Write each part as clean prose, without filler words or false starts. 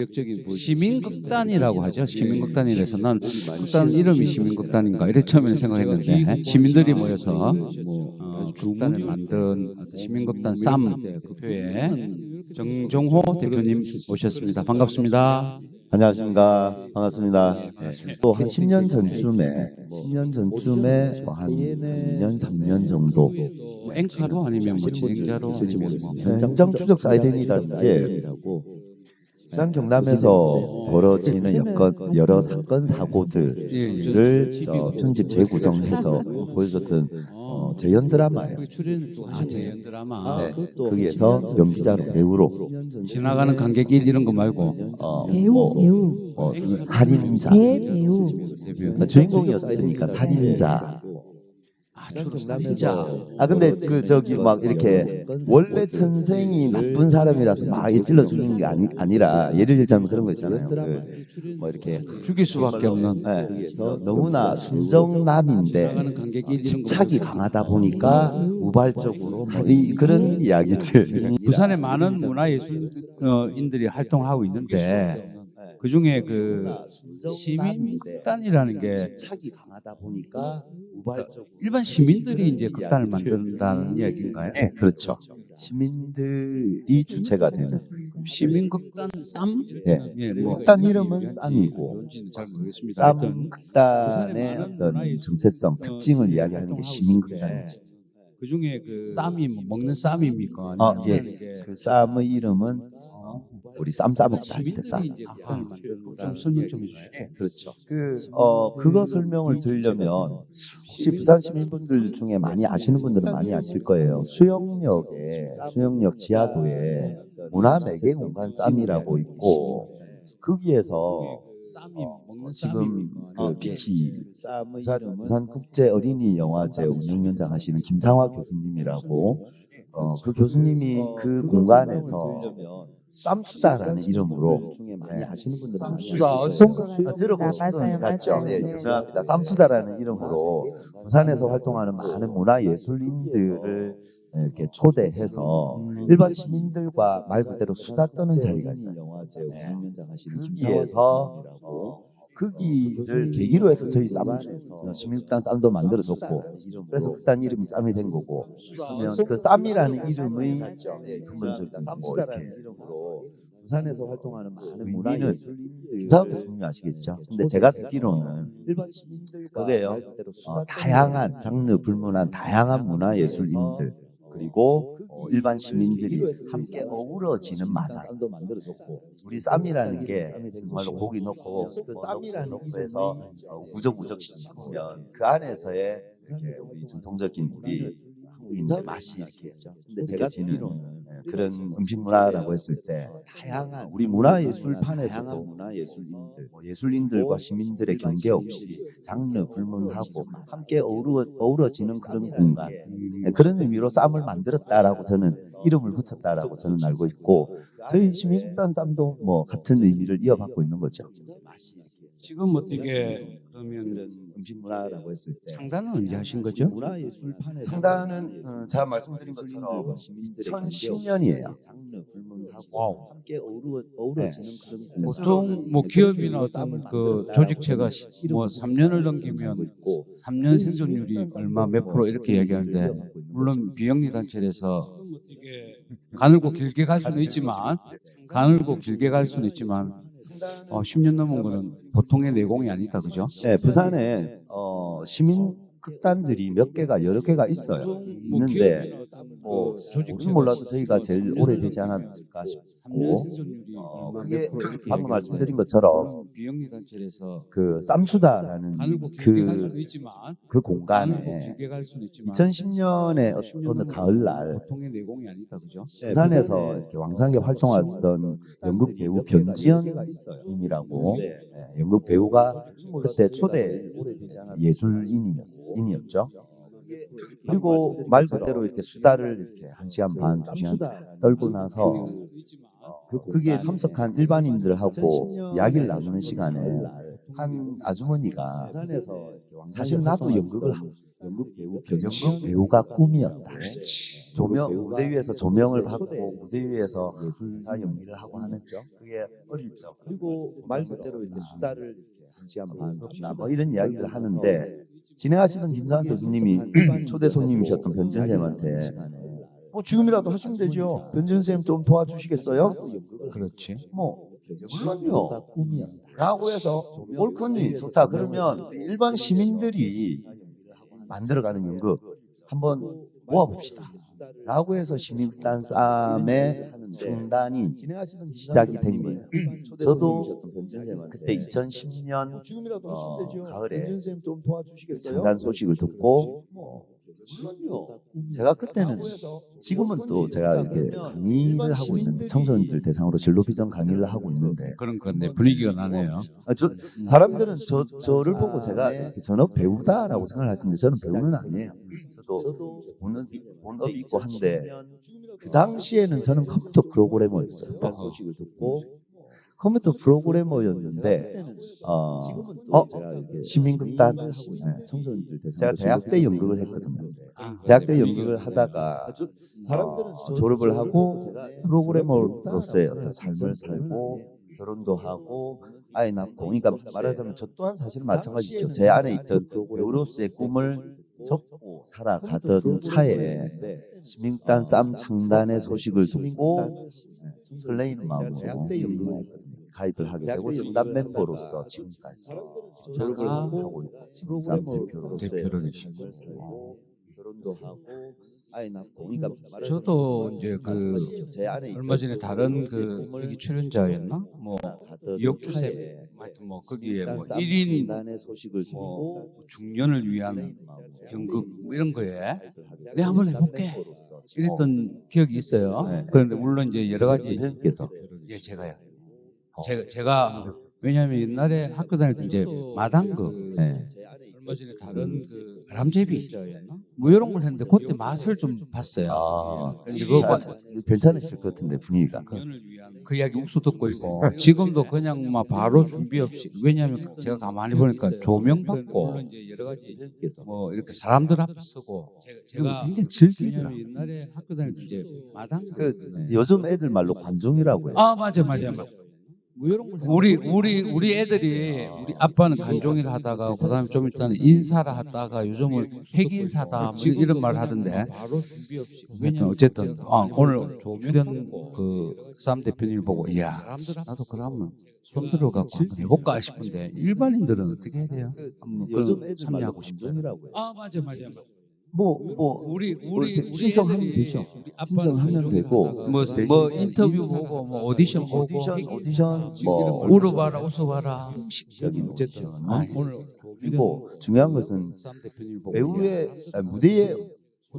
적인 시민극단이라고 하죠. 시민극단이라서 난 극단 이름이 시민극단인가 이래 처음에 생각했는데 시민들이 모여서 극단을 만든 시민극단 쌈 대표의 정종호 대표님 모셨습니다. 반갑습니다. 안녕하십니까. 반갑습니다. 반갑습니다. 또 한 10년 전쯤에 한 2년, 3년 정도 뭐 앵커로 아니면 뭐 진행자로 아니면 뭐 현장 추적 사이렌이라는 게 부산 경남에서 벌어지는 여러 사건 사고들을 편집 재구성해서 보여줬던 재연 드라마예요. 재연 드라마. 네, 거기에서 연기자로 배우로 지나가는 관객일 이런 거 말고 배우 살인자 배우 주인공이었으니까 살인자. 진짜. 근데 막 이렇게 원래 천생이 나쁜 사람이라서 막 찔러 죽이는 게 아니라 예를 들자면 그런 거 있잖아요. 뭐 이렇게 죽일 수밖에 없는. 그래서 너무나 순정남인데 집착이 강하다 보니까 우발적으로 그런 이야기들. 부산에 많은 문화예술인들이 활동하고 있는데 그 중에 그 시민극단이라는 게 집착이 강하다 보니까 우발적으로 일반 시민들이 이제 극단을 만든다는 이야기인가요? 네, 그렇죠. 시민들이 주체가 되는 시민극단 쌈? 네. 예, 뭐 극단 이름은 쌈이고 뭔지는 잘 모르겠습니다. 하여튼 쌈 극단의 어떤 정체성, 특징을 이야기하는 게 시민극단이죠. 그 중에 그 쌈이 뭐 먹는 쌈입니까? 예. 그 쌈의 이름은 우리 쌈 싸먹다 할 때 쌈. 시민들이 이제 극단을 만드는 거 좀 설명 좀 해주시죠. 네, 그렇죠. 그거 설명을 드리려면 혹시 부산 시민분들 중에 많이 아시는 분들은 많이 아실 거예요. 수영역 지하도에 문화 매개 공간 쌈이라고 있고 거기에서 지금 BT 부산 국제 어린이 영화제 운영위원장 하시는 김상화 교수님이라고 그 교수님이 그 공간에서 쌈수다라는 이름으로 많이 아시는 분들은 쌈수다 들어보신 분 맞아요, 같죠? 맞아요. 예, 유명합니다. 쌈수다라는 이름으로 부산에서 활동하는 많은 문화예술인들을 이렇게 초대해서 일반 시민들과 말 그대로 수다 떠는 자리가 있어요. 거기에서 거기를 계기로 해서 저희 시민극단 쌈도 만들어줬고 그래서 극단 이름이 쌈이 된 거고 그러면 그 쌈이라는 이름의 근본적인 뭐 이렇게 부산에서 활동하는 많은 문화는 김상욱 교수님이 아시겠죠? 근데 제가 듣기로는 일반 시민들과 그게요. 다양한 장르 불문한 다양한 문화예술인들 그리고 일반 시민들이 함께 어우러지는 만화. 우리 쌈이라는 게 정말로 고기 넣고 그 쌈이라는 넣고 해서 우적우적 씹으면 그 안에서의 이렇게 우리 전통적인 우리 한국인들의 맛이 이렇게 근데 제가 듣기로는 그런 음식 문화라고 했을 때 다양한 우리 문화예술판에서도 예술인들과 시민들의 경계 없이 장르 불문하고 함께 어우러지는 그런 공간 그런 의미로 쌈을 만들었다라고 저는 이름을 붙였다라고 저는 알고 있고 저희 시민극단 쌈도 뭐 같은 의미를 이어받고 있는 거죠. 지금 어떻게 그러면 음식 문화라고 했을 때 창단은 언제 하신 거죠? 상단은 제가 말씀드린 것처럼 2010년이에요. 와우. 함께 어우러지는 그런 보통 뭐 기업이나 어떤 그 조직체가 뭐 3년을 넘기면 3년 생존율이 얼마 몇 프로 이렇게 얘기하는데 물론 비영리 단체에서 가늘고 길게 갈 수는 있지만 10년 넘은 거는 보통의 내공이 아니다, 그죠? 네, 부산에 시민 극단들이 몇 개가 여러 개가 있어요. 있는데 조직은 몰라도 저희가 제일 오래되지 않았을까 싶고 그게 방금 말씀드린 것처럼 비영리 단체에서 그 쌈수다라는 그 공간에 2010년에 어느 가을날 보통의 내공이 아니다, 그죠? 부산에서 이렇게 왕성하게 활동하던 연극 배우 변지연님이라고 연극 배우가 그때 초대 예술인이었죠. 그리고 말 그대로 이렇게 수다를 이렇게 1시간 반, 2시간 떨고 나서 거기에 참석한 일반인들하고 이야기를 나누는 시간에 한 아주머니가 사실 나도 연극을 하고 연극 배우가 꿈이었다. 조명 무대 위에서 조명을 받고 무대 위에서 항상 연기를 하고 하는 그게 어릴 적 그리고 말 그대로 이제 수다를 잠시간 뭐 이런 이야기를 하는데 진행하시던 김상환 교수님이 초대 손님이셨던 변진 쌤한테 뭐 지금이라도 하시면 되죠. 변진 쌤 좀 도와주시겠어요? 그렇지. 뭐 물론요. 라고 해서 옳거니 좋다. 그러면 일반 시민들이 만들어가는 연극 한번 모아봅시다. 라고 해서 시민극단 쌈의 창단이 시작이 된 거예요. 저도 그때 2010년 가을에 창단 소식을 듣고 제가 그때는 지금은 또 제가 이렇게 강의를 하고 있는데 청소년들 대상으로 진로 비전 강의를 하고 있는데 그런 건데 분위기가 나네요. 사람들은 저를 보고 제가 이렇게 전업 배우다라고 생각을 할 텐데 저는 배우는 아니에요. 저도 본업이 있고 한데 그 당시에는 저는 컴퓨터 프로그래머였어요. 소식을 듣고 컴퓨터 프로그래머였는데 시민극단 청소년들 대상 제가 대학 때 연극을 했거든요. 대학 때 연극을 하다가 사람들은 졸업을 하고 프로그래머로서의 어떤 삶을 살고 결혼도 하고 아이 낳고 그러니까 말하자면 저 또한 사실은 마찬가지죠. 제 안에 있던 배우로서의 꿈을 접고 살아가던 차에 시민극단 쌈 창단의 소식을 듣고 설레이는 마음으로 가입을 하게 되고 창단 멤버로서 지금까지 졸업을 하고 있고 시민극단 대표로 계시고 결혼도 하고 아이 낳고 그러니까 저도 이제 그 얼마 전에 다른 그 여기 출연자였나 뭐 기억차에 하여튼 뭐 거기에 뭐 1인 뭐 중년을 위한 연극 뭐 이런 거에 내가 한번 해볼게 이랬던 기억이 있어요. 그런데 물론 이제 여러 가지 선생님께서 예 제가요. 제가 왜냐하면 옛날에 학교 다닐 때 이제 마당극 얼마 전에 다른 그 바람제비 뭐 이런 걸 했는데 그때 맛을 좀 봤어요. 이거 괜찮으실 것 같은데 분위기가 그 이야기 uk수 듣고 있고 지금도 그냥 막 바로 준비 없이 왜냐하면 제가 가만히 보니까 조명 받고 뭐 이렇게 사람들 앞에 서고 제가 굉장히 즐기더라. 옛날에 학교 다닐 때 이제 마당 요즘 애들 말로 관종이라고 해요. 아 맞아. 우리 애들이 우리 아빠는 간종일 하다가 그다음에 좀 있다는 인사를 하다가 요즘은 핵인사다 뭐 이런 말 하던데 하여튼 어쨌든 오늘 출연 그 쌈 대표님을 보고 이야 나도 그러면 손 들어갖고 한번 해볼까 싶은데 일반인들은 어떻게 해야 돼요? 한번 요즘 그 애들 참여하고 싶어요. 관종이라고 해요. 맞아. 우리 우리 신청하면 애들이 되죠. 우리 아빠는 신청하면 간종일 되고 하다가 뭐 인터뷰 보고 뭐 오디션 보고 오디션 뭐 울어봐라 웃어봐라 형식적인 어쨌든 오늘 그리고 중요한 것은 배우의 무대에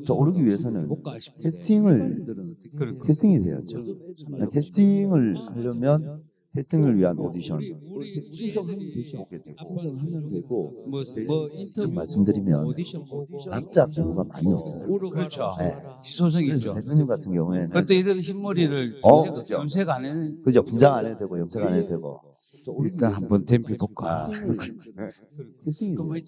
오르기 위해서는 캐스팅이 돼야죠. 캐스팅을 하려면 캐스팅을 위한 오디션 신청하면 되고 좀 말씀드리면 남자 배우가 많이 없어요. 그렇죠. 네. 지소성이 있죠. 대표님 같은 경우에는 그때 이런 흰머리를 그죠. 염색 안 했는 그죠. 분장 안 해도 되고 염색 안 해도 되고 일단 한번 댐비 볼까. 캐스팅을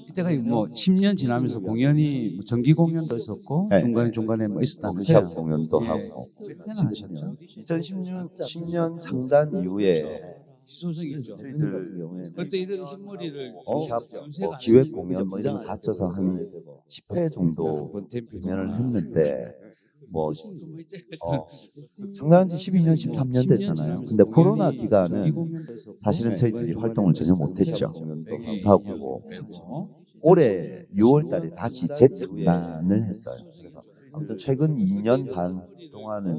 이때가 뭐 10년 지나면서 공연이 뭐 정기 공연도 있었고 네. 중간에 뭐 있었다면서요. 시합 공연도 하고 그때는 하셨죠. 2010년 창단 이후에 지소성이 있죠. 저희들 그때 이런 흰머리를 시합 염색 안 기획 했는 공연 뭐 이런 거 합쳐서 한 10회 정도 한번 댐비 공연을 했는데 뭐 창단한 지 12년, 13년 됐잖아요. 근데 코로나 기간은 사실은 저희들이 활동을 전혀 못했죠. 못하고 올해 6월 달에 다시 재창단을 했어요. 그래서 아무튼 최근 2년 반 동안은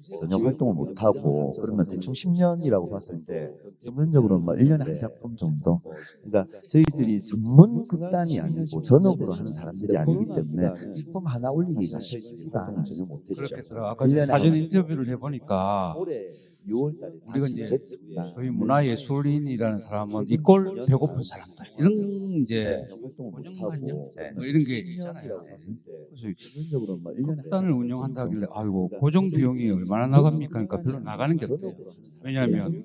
전혀 활동을 못하고 그러면 대충 10년이라고 봤을 때 평균적으로 뭐 1년에 한 작품 정도. 그러니까 저희들이 전문 극단이 아니고 전업으로 하는 사람들이 아니기 때문에 작품 하나 올리기가 쉽지가 않아요. 전혀 못했죠. 그렇겠어요. 아까 사전 인터뷰를 해보니까 6월달에 우리가 이제 저희 문화예술인이라는 사람은 이꼴 배고픈 사람다 이런 이제 고정관념 뭐 이런 게 있잖아요. 그래서 기본적으로 뭐 1년에 극단을 운영한다길래 아이고 고정 비용이 얼마나 나갑니까? 그러니까 별로 나가는 게 없대요. 왜냐하면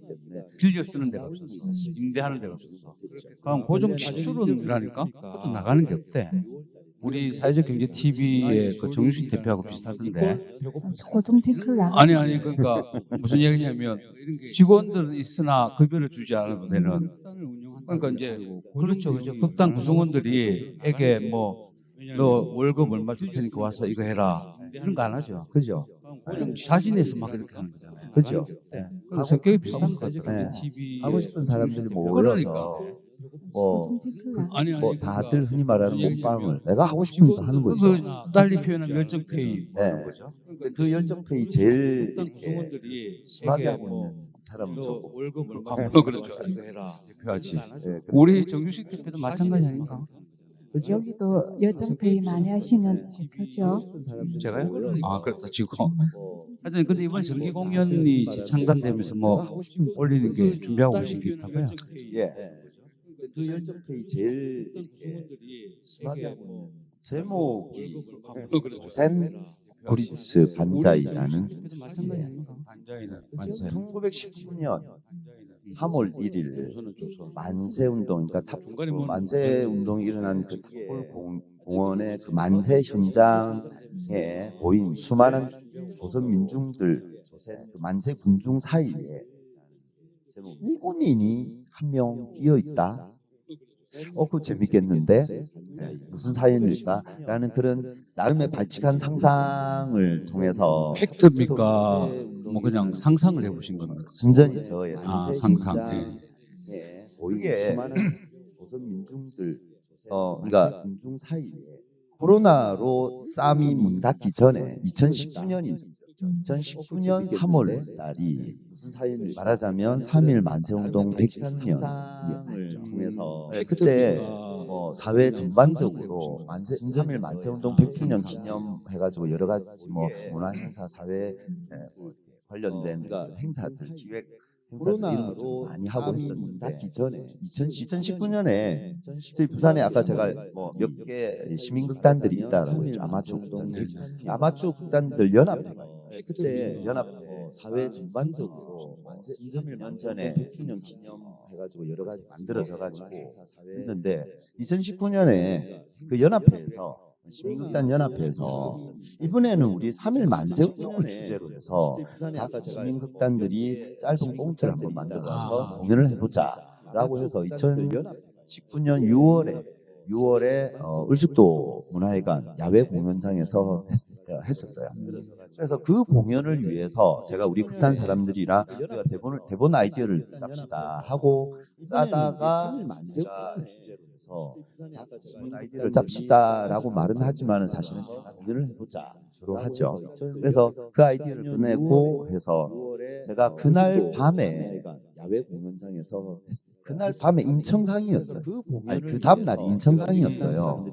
빌려 쓰는 데가 없어서 임대하는 데가 없어서. 그럼 고정 지출은이라니까 그것도 나가는 게 없대. 우리 사회적 경제 TV의 그 정유신 대표하고 비슷하던데. 고정 지출 나가. 아니 그러니까 무슨 얘기냐면 직원들은 있으나 급여를 주지 않아도 되는. 그러니까 이제 그렇죠. 극단 구성원들이 에게 뭐 너 월급 얼마 줄 테니까 와서 이거 해라 이런 거 안 하죠. 그죠? 자진해서 막 이렇게 하는 거잖아요. 그죠? 네. 그래서 성격이 비슷한 것 같아요. 네. 하고 싶은 사람들이 그러니까. 모여서 뭐 고정 지출 나가. 아니 뭐 그러니까 다들 흔히 말하는 무슨 몸빵을 내가 하고 싶으니까 하는 거죠. 그 달리 표현하면 열정 페이 뭐 네. 하는 거죠. 그 열정페이 제일 극단 이렇게 구성원들이 심하게 에게 하고 뭐 있는 사람은 너 저고. 월급 얼마 그렇죠. 이거 해라 대표하지. 네, 우리 정유식 대표도 마찬가지 아닌가? 그죠? 여기도 열정 페이 많이 하시는 대표죠. 제가요? 아 그렇다 지금. 뭐 하여튼 근데 이번 정기 공연이 재창단되면서 뭐 올리는 게 준비하고 계신 게 있다고요? 예. 그 열정페이 제일 이렇게 심하게 하고 있는 제목이 샌 브리츠 반자이라는 반자이는 만세. 1919년 3월 1일 만세 운동, 그러니까 만세 운동이 일어난 그 탑골 공원의 그 만세 현장에 보인 수많은 조선 민중들, 그 만세 군중 사이에 일본인이 한 명 끼어 있다. 그거 재밌겠는데 무슨 사연일까라는 그런 나름의 발칙한 상상을 통해서 팩트입니까? 뭐 그냥 상상을 해보신 겁니까? 순전히 저의 상상. 예. 보이게 조선 민중들 그러니까 민중 사이에 코로나로 쌈이 문 닫기 전에 2019년이 2019년 3월 달이 말하자면 3.1 만세운동 100주년을 통해서 그때 뭐 사회 전반적으로 3.1 만세운동 100주년 기념해가지고 여러 가지 뭐 문화행사 사회 관련된 행사들 기획 행사들 이런 것도 많이 하고 했었는데 닫기 전에 2019년에 저희 부산에 아까 제가 뭐 몇 개 시민극단들이 있다라고 했죠. 아마추어 극단들, 아마추어 극단들 연합회가 있어요. 그때 연합회 사회 전반적으로 3년 전에 100주년 기념해가지고 여러 가지 만들어져 가지고 했는데 2019년에 그 연합회에서 시민극단 연합회에서 이번에는 우리 3.1 만세운동을 주제로 해서 각 시민극단들이 짧은 꽁트를 한번 만들어서 공연을 해보자라고 해서 2019년 6월에 을숙도 문화회관 야외 공연장에서 했었어요. 그래서 그 공연을 위해서 제가 우리 극단 사람들이랑 우리가 대본 아이디어를 짭시다 하고 짜다가 아이디어를 짭시다라고 말은 하지만은 사실은 제가 공연을 해보자 주로 하죠. 그래서 그 아이디어를 꺼내고 해서 제가 그날 밤에 야외 공연장에서 그날 밤에 인천강이었어요. 아니 그 다음 날이 인천강이었어요.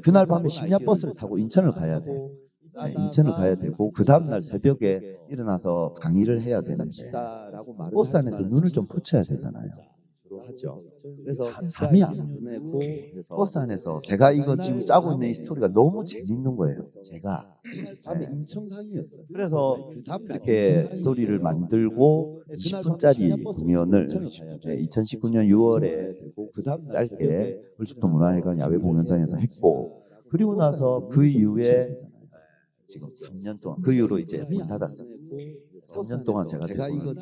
그날 밤에 심야 버스를 타고 인천을 가야 돼. 인천을 가야 되고 그 다음 날 새벽에 일어나서 강의를 해야 되는데 버스 안에서 눈을 좀 붙여야 되잖아요. 하죠. 그래서 잠이 안 오고 버스 안에서 제가 이거 지금 짜고 있는 이 스토리가 너무 재밌는 거예요. 제가 그래서 그렇게 스토리를 만들고 20분짜리 공연을 2019년 6월에 짧게 을숙도 문화회관 야외 공연장에서 했고 그리고 나서 그 이후에 지금 3년 동안 그 이후로 이제 문 닫았어요. 3년 동안 제가 대본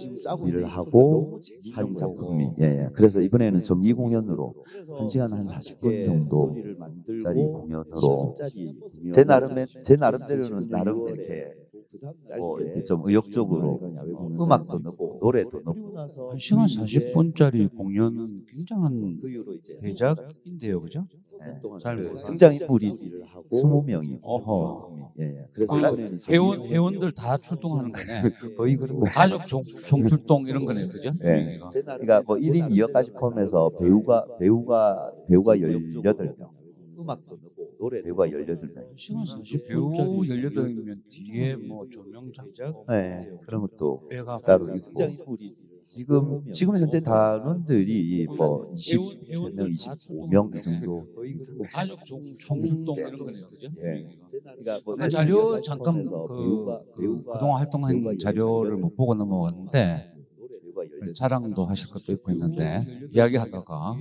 일을 하고 한 작품이 그래서 이번에는 정기 공연으로 1시간 한 40분 정도짜리 공연으로 제 나름대로는 나름 이렇게 이렇게 좀 의욕적으로 음악도 넣고 노래도 넣고 1시간 40분짜리 공연은 굉장한 대작인데요, 그죠? 등장인물이 20명이 어허. 그래서 회원들 다 출동하는 거네. 거의 그런 거. 가족 총출동 이런 거네, 그죠? 네. 그러니까 뭐 1인 2역까지 포함해서 배우가 18명, 음악도 넣고 배우가 18명. 시간 사실 배우 18이면 뒤에 뭐 조명 제작 네, 그런 것도 배가 따로 있고. 지금 현재 단원들이 뭐 23명, 25명 이 정도. 가족 총동 이런 거네요, 그죠? 네. 그러니까 뭐 그 자료 잠깐 그동안 활동한 자료를 못 보고 넘어왔는데 자랑도 하실 것도 있고 있는데 이야기하다가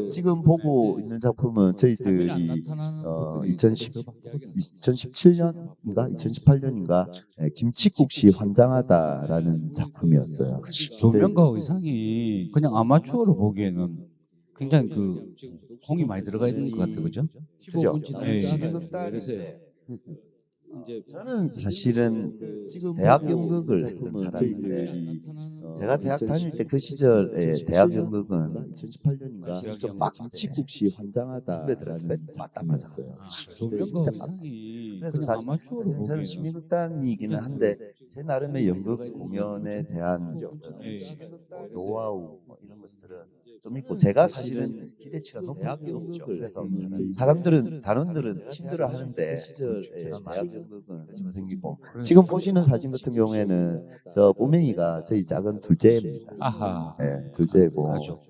지금 보고 있는 작품은 저희들이 2017년인가 2018년인가 김칫국시 환장하다라는 작품이었어요. 조명과 의상이 그냥 아마추어로 보기에는 굉장히 그 공이 많이 들어가 있는 것 같아요, 그죠? 그죠? 예. 저는 사실은 대학 연극을 했던 사람인데 제가 대학 다닐 때 그 시절에 대학 연극은 2018년인가 좀 김칫국시 환장하다라는 작품이었어요. 조명과 진짜 의상이 그래서 그냥 사실 아마추어로 저는 보기에는 시민극단이기는 한데 제 나름의 연극 공연에 대한 예. 노하우 뭐 이런 것들은 좀 있고 제가 사실은 기대치가 높았거든요. 그래서 사람들은 단원들은 힘들어 하는데 제가 대학 연극은 좀 생기고 지금 보시는 사진 같은 경우에는 저 꼬맹이가 저희 작은 둘째입니다. 아하. 예, 둘째고 가족.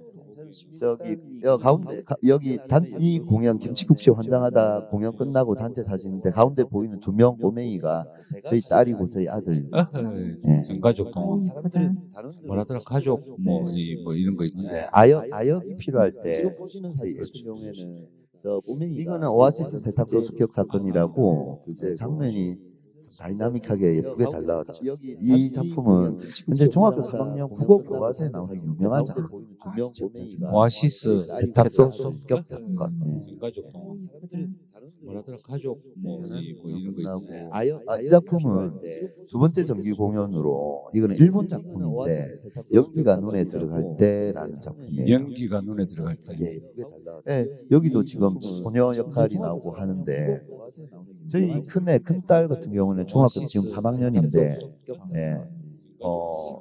저기 가운데 여기 이 공연 김칫국시 환장하다 공연 끝나고 단체 사진인데 가운데 보이는 2명 꼬맹이가 저희 딸이고 저희 아들. 예. 전가족 동원. 예쁘다. 뭐라더라 가족 뭐 이런 거 있는데 아역이 필요할 때 지금 보시는 사진 같은 경우에는 저 꼬맹이가 이거는 오아시스 세탁소 습격 사건이라고 장면이 다이나믹하게 예쁘게 잘 나왔죠. 이 작품은 현재 중학교 3학년 국어 교과서에 나오는 유명한 작품. 오아시스 세탁소 습격 사건. 전가족 동원. 뭐라더라 가족 뭐 이런 거 있는데 이 작품은 두 번째 정기 공연으로 이거는 일본 작품인데 연기가 눈에 들어갈 때라는 작품이에요. 연기가 눈에 들어갈 때. 예, 예, 여기도 지금 소녀 역할이 나오고 하는데 저희 큰딸 같은 경우는 중학교 지금 3학년인데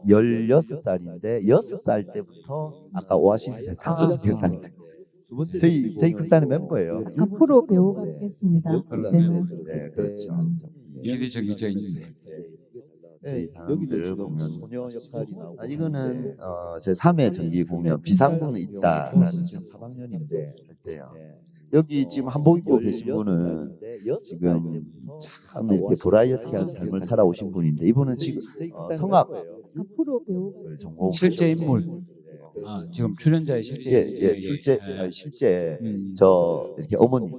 16살인데 6살 때부터 아까 오아시스 세탁소 습격사님 저희 극단의 멤버예요. 앞으로 배우가 되겠습니다. 이제는. 네, 그렇죠. 기대적이죠 있네. 여기도 지금 소녀 역할이 나오고 이거는 제 3회 정기 공연 비상구는 있다라는 3학년인데 할때요. 여기 지금 한복 입고 계신 분은 지금 참 이렇게 버라이어티한 삶을 살아오신 분인데 이분은 지금 성악 앞으로 배우가 전공 실제 인물. 지금 출연자의 실제 실제 저 이렇게 어머니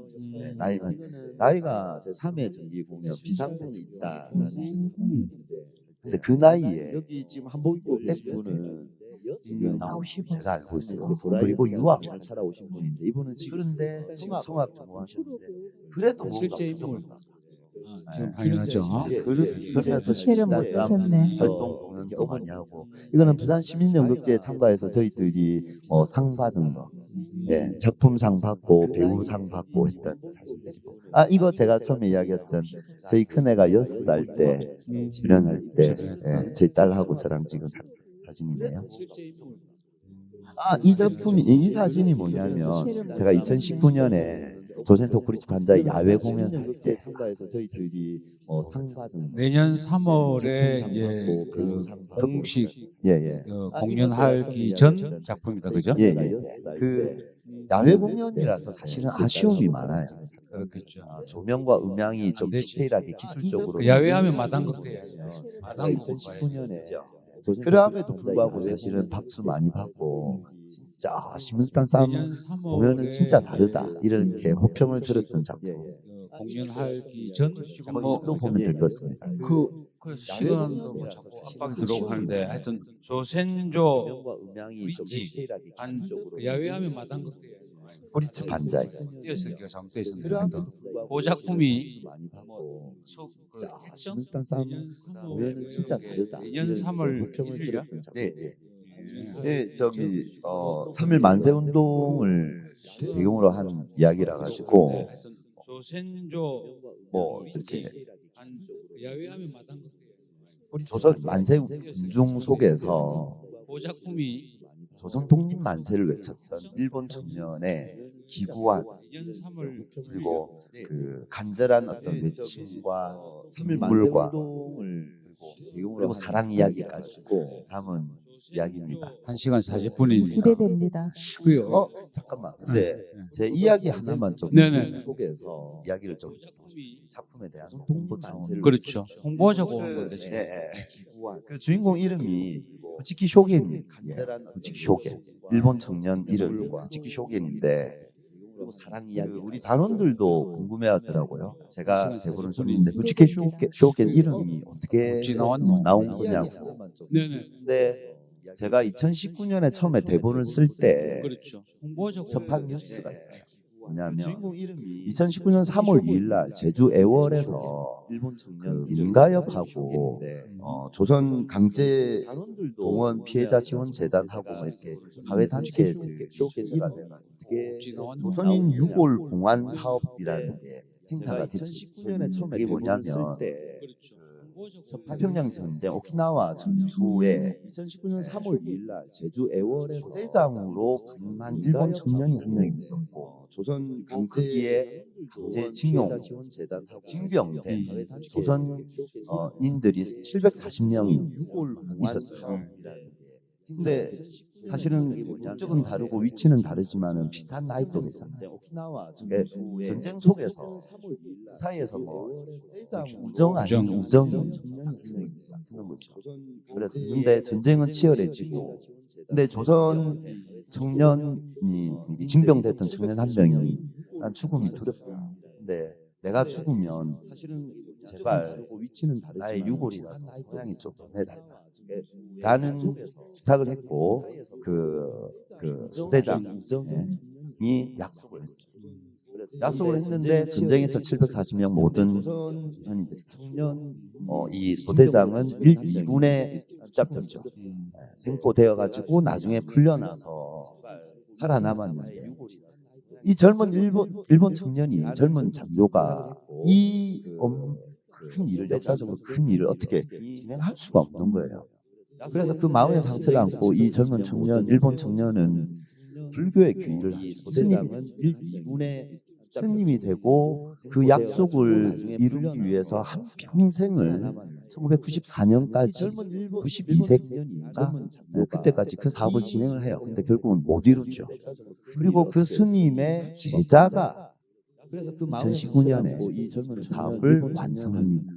나이가 제 3회 정기 공연 비상구는 있다라는 근데 그 나이에 여기 지금 한복 입고 계신 분은 지금 제가 알고 있어요. 그리고 유학 잘 살아오신 분인데 이분은 지금 그런데 지금 성악 전공하셨는데 그래도 뭔가 실제 인물. 지금 예. 당연하죠. 그러면서 실을 못 쓰셨네. 활동 공연도 많이 하고 이거는 부산 시민연극제에 참가해서 저희들이 상 받은 거 예, 작품상 받고 배우상 받고 했던 사실이고 이거 제가 처음에 이야기했던 저희 큰애가 6살 때 출연할 때 예, 저희 딸하고 저랑 찍은 사진이네요. 이 작품이 이 사진이 뭐냐면 제가 2019년에 조센토 브릿지 반자의 야외 공연할 때 저희들이 상 받은 내년 3월에 이제 그 공식 공연하기 전 작품이다, 그죠? 예. 그 야외 공연이라서 사실은 아쉬움이 많아요. 그렇겠죠. 조명과 음향이 좀 디테일하게 기술적으로 그 야외하면 마당극도 해야죠. 마당극 2019년에 그럼에도 불구하고 사실은 박수 많이 받고 진짜 시민극단 싸움 내년 3월에 공연은 진짜 다르다 이렇게 호평을 들었던 작품. 공연하기 전 또 보면 될 것 같습니다. 그 시간도 뭐 자꾸 압박이 들어오고 하는데 하여튼 조센조 브릿지 그 야외하면 마당극도 해야죠. 브릿지 반자이. 띄었을게요. 잘못돼 있었는데 하여튼 그 작품이 시민극단 싸움 공연은 진짜 다르다. 내년 3월 호평을 일일이야? 들었던 작품. 예, 저기 3.1 만세 운동을 배경으로 한 이야기라 가지고 조센조 뭐 이렇게 야외하면 마당극 조선 만세 운동 속에서 그 작품이 조선 독립 만세를 외쳤던 일본 청년의 기구한 내년 3월 그리고 그 간절한 어떤 외침과 3일 물과 만세운동을 그리고 사랑 이야기까지 담은 이야기입니다. 1시간 40분이니까. 기대됩니다. 잠깐만. 근데 제 이야기 하나만 좀 네네. 속에서 이야기를 좀 작품에 대한 홍보 차원. 그렇죠. 홍보하자고 한 건데 지금. 그 주인공 이름이 부치키 쇼겐입니다. 부치키 쇼겐. 일본 청년 이름이 부치키 쇼겐인데 그리고 사랑 이야기 우리 단원들도 궁금해하더라고요. 제가 대본을 썼는데 부치키 쇼겐 이름이 어떻게 어찌 나왔노? 나온 거냐고. 네네. 근데 제가 2019년에 처음에 대본을 쓸 때 그렇죠. 홍보하자고. 접한 뉴스가 있어요. 뭐냐면 2019년 3월 2일 날 제주 애월에서 일본 청년 그 임가엽하고 조선 강제 동원 피해자 지원 재단하고 뭐 이렇게 사회 단체들 쇼케가 어찌 나왔노? 조선인 유골 공안 사업이라는 게 행사가 제가 됐죠. 2019년에 처음에 이게 대본을 쓸 뭐냐면 때 그렇죠. 태평양 전쟁 오키나와 전투에 2019년 3월 2일 날 제주 애월에서 대장으로 군한 일본 청년이 한 명 있었고 조선 거기에 강제 징용, 징병된 조선인들이 740명이 있었어요. 근데 사실은 국적은 다르고 위치는 다르지만은 비슷한 나이대잖아요. 오키나와 전쟁 속에서 그 사이에서 뭐 우정 아닌 우정이 있는 거죠. 근데 전쟁은 치열해지고, 근데 조선 청년이 징병됐던 청년 한 명이 난 죽음이 두렵다. 근데 내가 죽으면 제발 나의 유골이나 모양이 좀 보내달라. 나는 부탁을 했고 그 소대장이 약속을 했어요. 약속을 했는데 전쟁에서 740명 모든 청년들이 이 소대장은 2군에 붙잡혔죠. 생포되어 가지고 나중에 풀려나서 살아남았는데 이 젊은 일본 청년이 젊은 장교가 이 큰 일을 역사적으로 큰 일을 어떻게 진행할 수가 없는 거예요. 그래서 그 마음의 상처를 안고 이 젊은 청년 일본 청년은 불교의 귀의를 하죠. 스님이 되고 그 약속을 이루기 위해서 한 평생을 1994년까지 92세가 그때까지 그 사업을 진행을 해요. 근데 결국은 못 이루죠. 그리고 그 스님의 제자가 2019년에 그 사업을 완성합니다.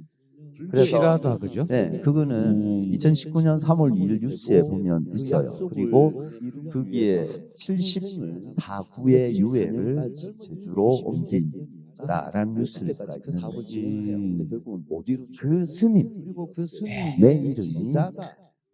실하다 그죠? 네, 그거는 2019년 3월 2일 뉴스에 보면 있어요. 그리고 거기에 74구의 유해를 제주로 옮긴다라는 뉴스가 있는데 그 스님의 이름이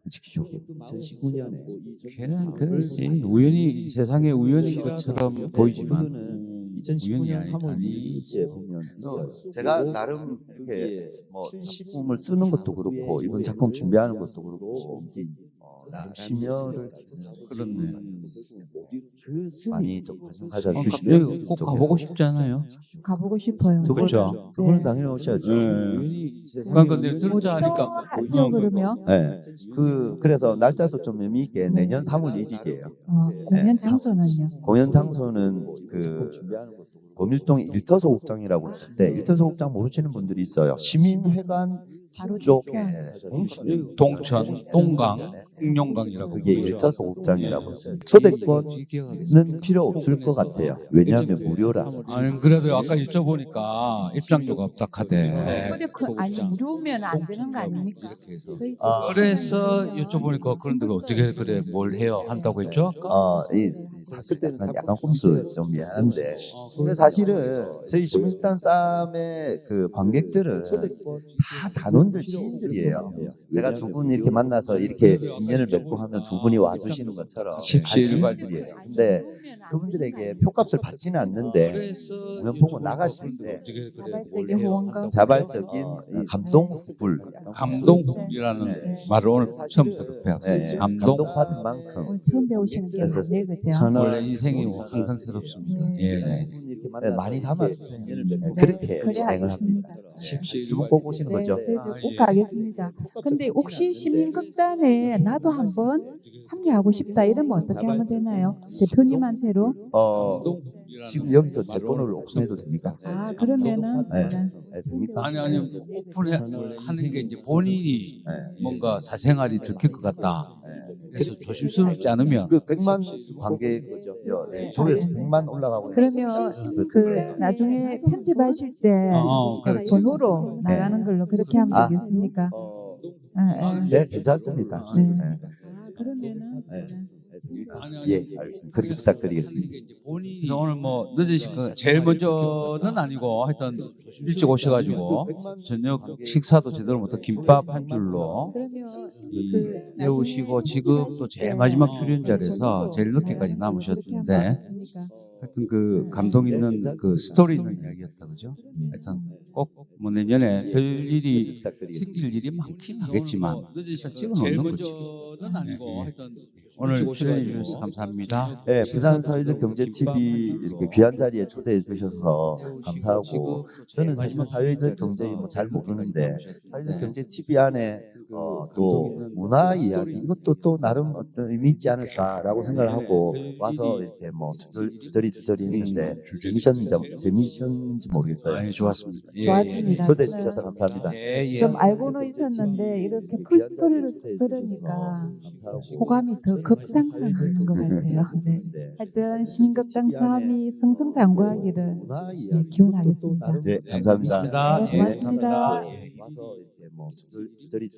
부치키쇼겐. 2019년에 걔는 그렇지. 우연히 세상에 우연인 것처럼 보이지만 우연이 2019년 3월 아니. 2일에 보면 있어요. 제가 나름 이렇게 뭐 작품을 쓰는 것도 그렇고 이번 작품 준비하는 것도 그렇고 나름 심혈을 그렇네. 그 많이 좀 관심가져 갑자기 주시면 꼭 가보고 싶지 않아요? 가보고 싶어요. 두 분, 그렇죠. 그분은 네. 당연히 오셔야죠. 우연히 그러니까 내가 들었자 하니까 하죠 그러면 네. 그래서 날짜도 좀 의미 있게 내년 3월 1일이에요. 공연 장소는요? 공연 장소는 그 범일동 일터소극장이라고 있는데 일터소극장 모르시는 분들이 있어요. 시민회관 바로 쪽에 뒤편. 동천, 동강, 흑룡강이라고 그게 부르죠. 일터소극장이라고 있어요. 초대권은 필요 없을 것 같아요. 왜냐하면 무료라. 아니 그래도 아까 여쭤보니까 입장료가 딱하대. 초대권 아니 무료면 안 되는 거 아닙니까? 이렇게 해서. 저희 그래서 여쭤보니까 그런데 어떻게 그래 뭘 해요 한다고 했죠? 사실 때는 약간 꼼수 좀 미안한데. 근데 사실은 저희 시민단 싸움의 그 관객들은 다 단원들 지인들이에요. 제가 두 분 이렇게 만나서 이렇게 인연을 맺고 하면 두 분이 와주시는 것처럼 지인들이에요. 근데 그분들에게 표값을 받지는 않는데 공연 보고 나가실 때 자발적인 후원과 자발적인 이 감동후불, 감동이라는 말을 오늘 처음 배웠어요. 네, 감동. 감동받은 만큼 오늘 처음 배우시는 게 그래서 많네 그죠? 저는 원래 인생이 항상 새롭습니다. 예. 네, 많이 담아주세요. 네, 그렇게 그래 진행을 합니다. 하겠습니다. 두 분 꼭 오시는 거죠? 네, 아, 꼭 예. 가겠습니다. 근데 옥신 시민극단에 나 나도 한번 참여하고 싶다 이러면 어떻게 하면 되나요? 대표님한테로? 지금 여기서 제 번호를 오픈해도 됩니까? 아 그러면은 네. 네. 네, 됩니까? 아니 오픈하는 게 이제 본인이 네. 뭔가 사생활이 들킬 것 같다. 그래서 조심스럽지 않으면 그 100만 관객 네, 조회수 100만 올라가고 그러면 그 나중에 편집하실 때 그렇지. 번호로 나가는 걸로 그렇게 하면 아. 되겠습니까? 네, 괜찮습니다. 네. 네. 아, 그러면은 네. 아니, 예, 알겠습니다. 그렇게 부탁드리겠습니다. 본인이 오늘 뭐 늦으실 거 제일 먼저는 아니고 하여튼 일찍 오셔가지고 저녁 식사도 제대로 못하고 김밥 한 줄로 그러면 때우시고 지금 또 제일 마지막 출연자라서 제일 늦게까지 남으셨는데 하여튼 그 감동 있는 그 스토리 있는 이야기였다 그죠? 하여튼 꼭 뭐 내년에 별 일이 생길 일이 많긴 하겠지만 찍어놓는 거지. 오늘 출연해 주셔서 감사합니다. 네, 부산 사회적 경제 TV 이렇게 귀한 자리에 초대해 주셔서 감사하고 저는 사실 사회적 경제 뭐 잘 모르는데 사회적 경제 TV 안에 또 문화 이야기 이것도 또 나름 어떤 의미 있지 않을까라고 생각을 하고 와서 이렇게 뭐 주저리 했는데 재미셨는지 모르겠어요. 예, 좋았습니다. 예, 좋았습니다. 초대해 주셔서 감사합니다. 좀 알고는 있었는데 이렇게 풀스토리를 들으니까 호감이 더 급상승하는 것 같아요. 네. 하여튼 시민극장 사업이 승승장구하기를 기원하겠습니다. 네, 감사합니다. 감사합니다. 네, 고맙습니다. 와서 이렇게 뭐 주저리